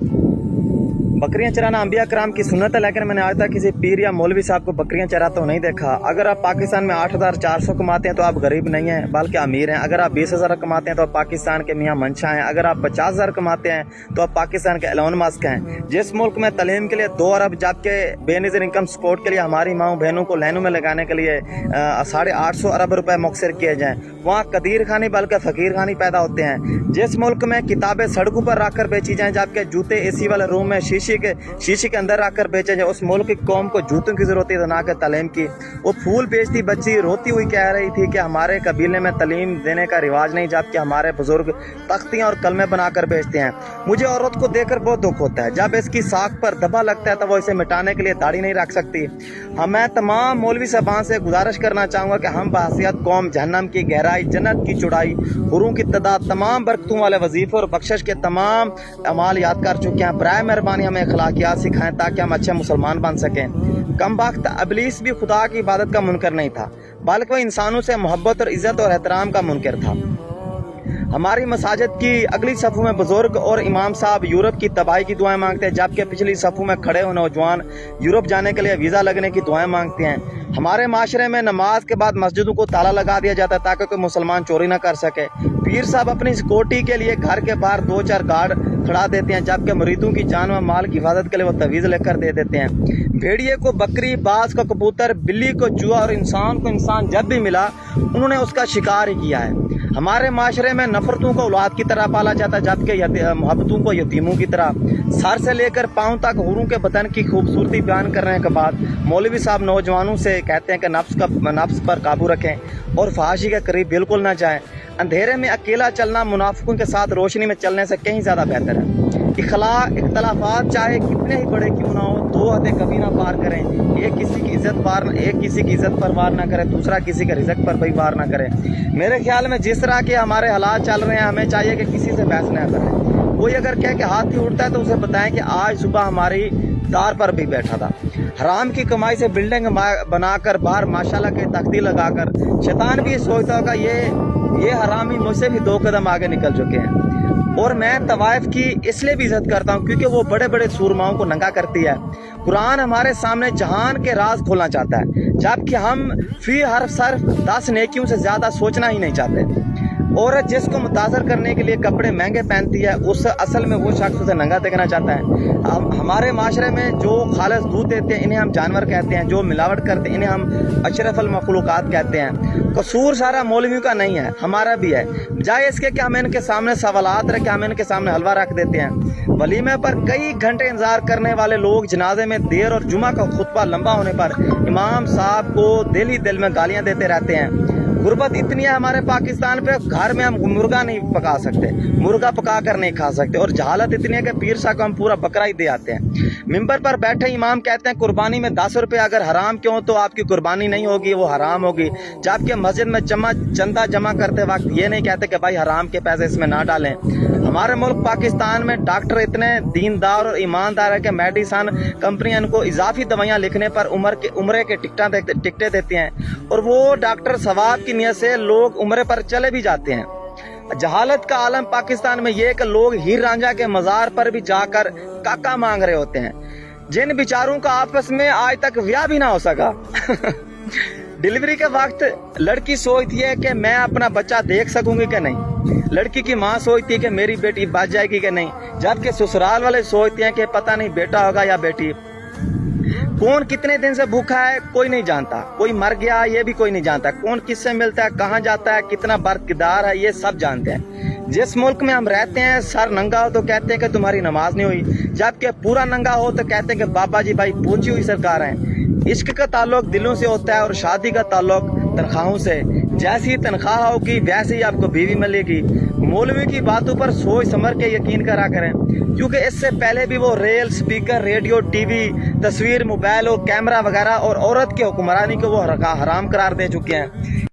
बकरियां चराना अंबिया कराम की सुन्नत है, लेकिन मैंने आज तक किसी पीर या मौलवी साहब को बकरियां चराते तो नहीं देखा। अगर आप पाकिस्तान में 8,400 कमाते हैं तो आप गरीब नहीं हैं बल्कि अमीर हैं। अगर आप 20,000 कमाते हैं तो आप पाकिस्तान के मियां मंशा हैं। अगर आप 50,000 कमाते हैं तो आप पाकिस्तान के एलोन मस्क हैं। जिस मुल्क में तालीम के लिए 2 अरब जबकि बेनज़ीर इनकम सपोर्ट के लिए हमारी माओ बहनों को लाइनों में लगाने के लिए 850 अरब रुपए मुखसर किए जाएँ, वहाँ कदीर खानी बल्कि फ़कीर खानी पैदा होते हैं। जिस मुल्क में किताबें सड़कों पर रख कर बेची जाएँ जबकि जूते एसी वाले रूम में शीशे के अंदर रखकर बेचे जाए, उस मुल्क की कौम को जूतों की जरूरत है ना कि तालीम की। वो फूल बेचती बच्ची रोती हुई कह रही थी कि हमारे कबीले में तालीम देने का रिवाज नहीं, जबकि हमारे बुजुर्ग तख्तियां और कलमे बनाकर बेचते हैं। मुझे औरत को देखकर बहुत दुख होता है। जब इसकी साख पर धब्बा लगता है तो वो इसे मिटाने के लिए दाढ़ी नहीं रख सकती। मैं तमाम मौलवी साहबान से गुजारिश करना चाहूँगा कि हम बहसियत कौम जहन्नम की गहराई, जन्नत की चौड़ाई, हुरों की तादाद, तमाम बरकतों वाले वजीफे और बख्शिश के तमाम अमाल याद कर चुके हैं। बराए मेहरबानी हमें अखलाकियात सिखाएं ताकि हम अच्छे मुसलमान बन सकें। कम वक्त इब्लीस भी खुदा की इबादत का मुनकर नहीं था बल्कि वह इंसानों से मोहब्बत और इज्जत और एहतराम का मुनकर था। हमारी मसाजिद की अगली सफ़ों में बुजुर्ग और इमाम साहब यूरोप की तबाही की दुआएं मांगते हैं, जबकि पिछली सफ़ों में खड़े हुए नौजवान यूरोप जाने के लिए वीज़ा लगने की दुआएं मांगते हैं। हमारे माशरे में नमाज के बाद मस्जिदों को ताला लगा दिया जाता है ताकि कोई मुसलमान चोरी ना कर सके। पीर साहब अपनी सिक्योरिटी के लिए घर के बाहर 2-4 गार्ड खड़ा देते हैं, जबकि मुरीदों की जान व माल की हिफाजत के लिए वो तवीज़ लेकर दे देते हैं। भेड़िए को बकरी, बाज को कबूतर, बिल्ली को चूहा और इंसान को इंसान जब भी मिला उन्होंने उसका शिकार ही किया है। हमारे माशरे में नफरतों को औलाद की तरह पाला जाता है जबकि मोहब्बतों को यतीमों की तरह। सर से लेकर पांव तक हुरों के बदन की खूबसूरती बयान करने के बाद मौलवी साहब नौजवानों से कहते हैं कि नफ्स पर काबू रखें और फहाशी के करीब बिल्कुल ना जाएं। अंधेरे में अकेला चलना मुनाफिकों के साथ रोशनी में चलने से कहीं ज़्यादा बेहतर है। इख्तलाफात चाहे कितने ही बड़े क्यों ना हो, 2 हदें कभी ना पार करें। एक किसी की इज्जत पर वार ना करे, दूसरा किसी के रिज़्क पर भी वार ना करे। मेरे ख्याल में जिस तरह के हमारे हालात चल रहे हैं हमें चाहिए कि किसी से बहस न करें। कोई अगर कह के हाथ ही उठता है तो उसे बताएं कि आज सुबह हमारी दार पर भी बैठा था। हराम की कमाई से बिल्डिंग बनाकर बाहर माशाल्लाह के तख्ती लगाकर शैतान भी सोचता होगा ये हरामी मुझसे भी 2 कदम आगे निकल चुके हैं। और मैं तवाइफ की इसलिए भी इज्जत करता हूँ क्योंकि वो बड़े बड़े सूरमाओं को नंगा करती है। कुरान हमारे सामने जहान के राज खोलना चाहता है जबकि हम फी हर सिर्फ 10 नेकियों से ज्यादा सोचना ही नहीं चाहते। औरत जिसको मुतासर करने के लिए कपड़े महंगे पहनती है उस असल में वो शख्स उसे नंगा देखना चाहता है। हमारे माशरे में जो खालिस दूध देते हैं इन्हें हम जानवर कहते हैं, जो मिलावट करते हैं इन्हें हम अशरफुल मखलूकात कहते हैं। कसूर सारा मौलवियों का नहीं है, हमारा भी है। बजाय इसके कि हम इनके सामने सवालात रखें, हम इनके सामने हलवा रख देते हैं। वलीमे पर कई घंटे इंतजार करने वाले लोग जनाजे में देर और जुमा का खुतबा लंबा होने पर इमाम साहब को दिल ही दिल में गालियां देते रहते हैं। गुर्बत इतनी है हमारे पाकिस्तान पे, घर में हम मुर्गा नहीं पका सकते, मुर्गा पका कर नहीं खा सकते। और जहालत इतनी है कि पीर साहब को हम पूरा बकरा ही दे आते हैं। मिंबर पर बैठे इमाम कहते हैं कुर्बानी में 10 रुपए अगर हराम क्यों तो आपकी कुर्बानी नहीं होगी, वो हराम होगी। जबकि मस्जिद में चंदा जमा करते वक्त ये नहीं कहते कि भाई हराम के पैसे इसमें ना डालें। हमारे मुल्क पाकिस्तान में डॉक्टर इतने दीनदार और ईमानदार है कि मेडिसन कंपनियां इनको इजाफी दवाइयां लिखने पर उम्रे के टिकटें देती हैं और वो डॉक्टर सवाब की नियत से लोग उम्रे पर चले भी जाते हैं। जहालत का आलम पाकिस्तान में ये कि लोग हीर रांझा के मजार पर भी जाकर काका मांग रहे होते हैं, जिन बेचारों का आपस में आज तक ब्याह भी ना हो सका। डिलीवरी के वक्त लड़की सोचती है कि मैं अपना बच्चा देख सकूंगी कि नहीं, लड़की की माँ सोचती है कि मेरी बेटी बच जाएगी कि नहीं, जबकि ससुराल वाले सोचते हैं कि पता नहीं बेटा होगा या बेटी। कौन कितने दिन से भूखा है कोई नहीं जानता, कोई मर गया ये भी कोई नहीं जानता, कौन किससे मिलता है, कहाँ जाता है, कितना बरकदार है ये सब जानते हैं। जिस मुल्क में हम रहते हैं सर नंगा हो तो कहते हैं कि तुम्हारी नमाज नहीं हुई, जबकि पूरा नंगा हो तो कहते हैं कि बाबा जी भाई पहुंची हुई सरकार है। इश्क का ताल्लुक दिलों से होता है और शादी का ताल्लुक तनख्वाहों से। जैसी तनख्वाह होगी वैसे ही आपको बीवी मिलेगी। मौलवी की बातों पर सोच समझ के यकीन करा करें क्योंकि इससे पहले भी वो रेल, स्पीकर, रेडियो, टीवी, तस्वीर, मोबाइल और कैमरा वगैरह और औरत के हुक्मरानी को वो हराम करार दे चुके हैं।